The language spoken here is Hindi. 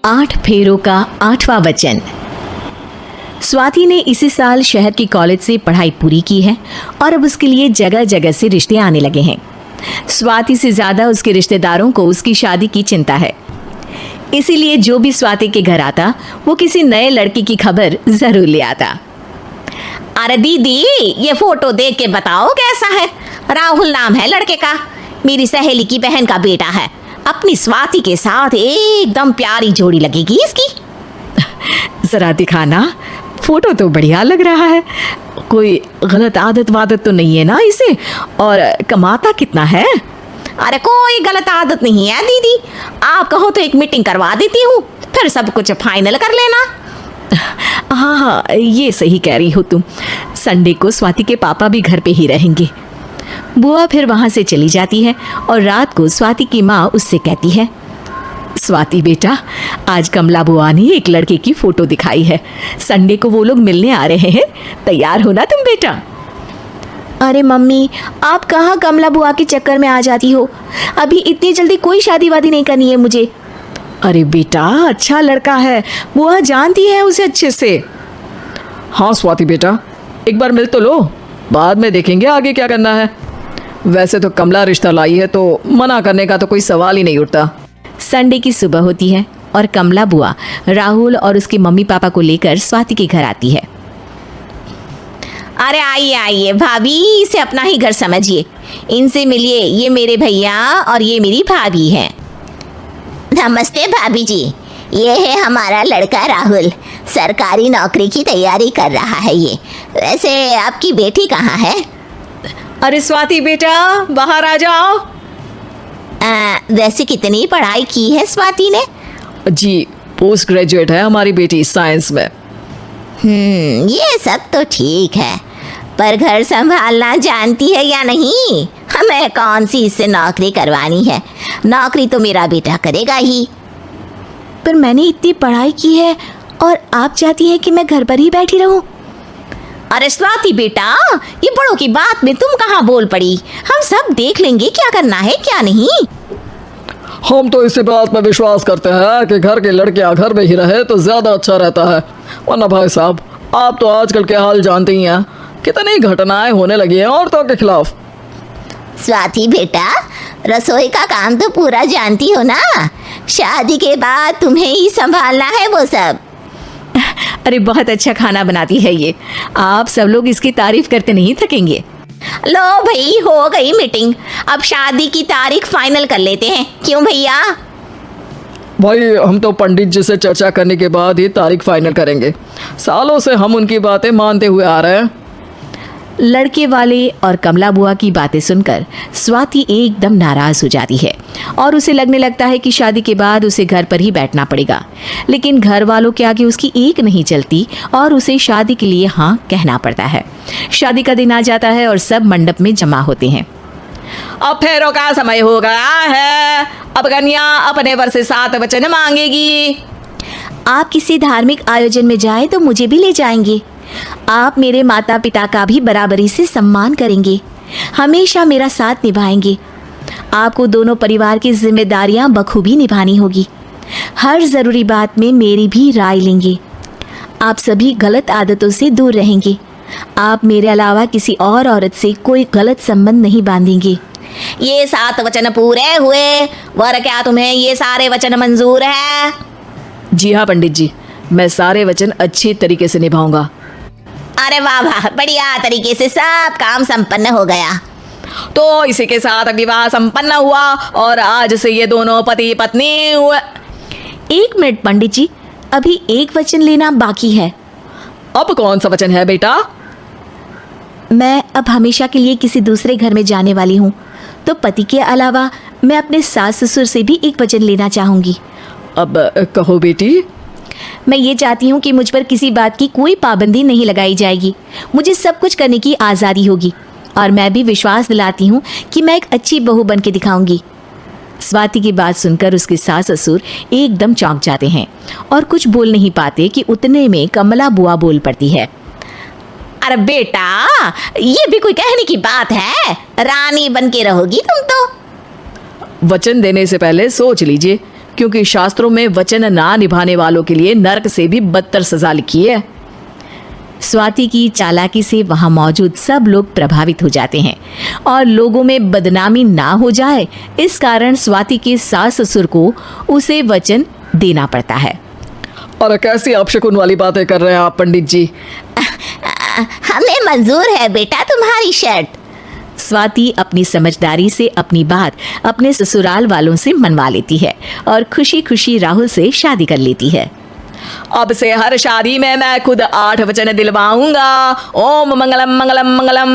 8 फेरों का 8वां वचन। स्वाति ने इसी साल शहर की कॉलेज से पढ़ाई पूरी की है और अब उसके लिए जगह जगह से रिश्ते आने लगे हैं। स्वाति से ज्यादा उसके रिश्तेदारों को उसकी शादी की चिंता है, इसीलिए जो भी स्वाति के घर आता वो किसी नए लड़की की खबर जरूर ले आता। अरे दीदी, ये फोटो देख के बताओ कैसा है। राहुल नाम है लड़के का, मेरी सहेली की बहन का बेटा है। अपनी स्वाति के साथ एकदम प्यारी जोड़ी लगेगी इसकी। जरा दिखाना, फोटो तो बढ़िया लग रहा है। कोई गलत आदत वादत तो नहीं है ना इसे? और कमाता कितना है? अरे कोई गलत आदत नहीं है दीदी, आप कहो तो एक मीटिंग करवा देती हूँ, फिर सब कुछ फाइनल कर लेना। हाँ हाँ, ये सही कह रही हो तुम। संडे को स्वाति के पापा भी घर पे ही रहेंगे। बुआ फिर वहां से चली जाती है और रात को स्वाति की माँ उससे कहती है, स्वाति बेटा, आज कमला बुआ ने एक लड़के की फोटो दिखाई है। संडे को वो लोग मिलने आ रहे हैं, तैयार हो ना तुम बेटा? अरे मम्मी, आप कहाँ कमला बुआ के चक्कर में आ जाती हो? अभी इतनी जल्दी कोई शादी वादी नहीं करनी है मुझे। अरे बेटा, अच्छा लड़का है, बुआ जानती है उसे अच्छे से। हाँ स्वाति बेटा, एक बार मिल तो लो, बाद में देखेंगे आगे क्या करना है। वैसे तो कमला रिश्ता लाई है तो मना करने का तो कोई सवाल ही नहीं उठता। संडे की सुबह होती है और कमला बुआ राहुल और उसके मम्मी पापा को लेकर स्वाति के घर आती है। अरे आइए आइए भाभी, इसे अपना ही घर समझिए, इनसे मिलिए। ये मेरे भैया और ये मेरी भाभी है। नमस्ते भाभी जी, ये है हमारा लड़का राहुल, सरकारी नौकरी की तैयारी कर रहा है ये। वैसे आपकी बेटी कहाँ है? अरे स्वाति बेटा, बाहर आ जाओ। वैसे कितनी पढ़ाई की है स्वाति ने? जी, पोस्ट ग्रेजुएट है हमारी बेटी साइंस में। ये सब तो ठीक है, पर घर संभालना जानती है या नहीं? हमें कौन सी इससे नौकरी करवानी है, नौकरी तो मेरा बेटा करेगा ही। पर मैंने इतनी पढ़ाई की है और आप चाहती हैं कि मैं घर पर ही बैठी रहूं? अरे स्वाति बेटा, ये बड़ों की बात में तुम कहाँ बोल पड़ी? हम सब देख लेंगे क्या करना है क्या नहीं। हम तो इसी बात में विश्वास करते हैं कि घर के लड़कियां घर में ही रहे तो ज़्यादा अच्छा रहता है। वरना भाई साहब, आप तो आजकल के हाल जानते ही हैं, कितनी घटनाएं होने लगी हैं औरतों के खिलाफ। स्वाति बेटा, रसोई का काम तो पूरा जानती हो ना? शादी के बाद तुम्हें ही संभालना है वो सब। अरे बहुत अच्छा खाना बनाती है ये, आप सब लोग इसकी तारीफ करते नहीं थकेंगे। लो भाई, हो गई मीटिंग, अब शादी की तारीख फाइनल कर लेते हैं, क्यों भैया? भाई, हम तो पंडित जी से चर्चा करने के बाद ही तारीख फाइनल करेंगे। सालों से हम उनकी बातें मानते हुए आ रहे हैं। लड़के वाले और कमला बुआ की बातें सुनकर स्वाति एकदम नाराज हो जाती है और उसे लगने लगता है कि शादी के बाद उसे घर पर ही बैठना पड़ेगा। लेकिन घर वालों के आगे उसकी एक नहीं चलती और उसे शादी के लिए हाँ कहना पड़ता है। शादी का दिन आ जाता है और सब मंडप में जमा होते हैं। अब फेरों का समय हो गया है, अब कन्या अपने वर से 7 वचन मांगेगी। आप किसी धार्मिक आयोजन में जाएं तो मुझे भी ले जाएंगे। आप मेरे माता पिता का भी बराबरी से सम्मान करेंगे, हमेशा मेरा साथ निभाएंगे। आपको दोनों परिवार की जिम्मेदारियां बखूबी निभानी होगी। हर ज़रूरी बात में मेरी भी राय लेंगे। आप सभी गलत आदतों से दूर रहेंगे। आप मेरे अलावा किसी और औरत से कोई गलत संबंध नहीं बांधेंगे। ये 7 वचन पूरे हुए, वर क्या तुम्हें ये सारे वचन मंजूर है? जी हाँ पंडित जी, मैं सारे वचन अच्छी तरीके से निभाऊंगा। अरे वाह वाह, बढ़िया तरीके से सब काम संपन्न हो गया। तो इसी के साथ विवाह संपन्न हुआ और आज से ये दोनों पति पत्नी हुए। 1 मिनट पंडित जी, अभी एक वचन लेना बाकी है। अब कौन सा वचन है बेटा? मैं अब हमेशा के लिए किसी दूसरे घर में जाने वाली हूँ, तो पति के अलावा मैं अपने सास ससुर से भी एक वचन लेना चाहूँगी। अब कहो बेटी। मैं ये चाहती हूँ कि मुझ पर किसी बात की कोई पाबंदी नहीं लगाई जाएगी। मुझे सब कुछ करने की आज़ादी होगी और मैं भी विश्वास दिलाती हूँ कि मैं एक अच्छी बहू बन के दिखाऊंगी। स्वाति की बात सुनकर उसके सास ससुर एकदम चौंक जाते हैं और कुछ बोल नहीं पाते कि उतने में कमला बुआ बोल पड़ती है। अरे बेटा, ये भी कोई कहने की बात है? रानी बन के रहोगी तुम तो। वचन देने से पहले सोच लीजिए क्योंकि शास्त्रों में वचन ना निभाने वालों के लिए नरक से भी बदतर सजा लिखी है। स्वाति की चालाकी से वहां मौजूद सब लोग प्रभावित हो जाते हैं और लोगों में बदनामी ना हो जाए, इस कारण स्वाति के सास ससुर को उसे वचन देना पड़ता है। और कैसी अपशकुन वाली बातें कर रहे हैं आप पंडित जी? हमें मंजूर है बेटा तुम्हारी शर्त। स्वाति अपनी समझदारी से अपनी बात अपने ससुराल वालों से मनवा लेती है और खुशी खुशी राहुल से शादी कर लेती है। अब से हर शादी में मैं खुद 8 वचन दिलवाऊंगा। ओम मंगलम मंगलम मंगलम।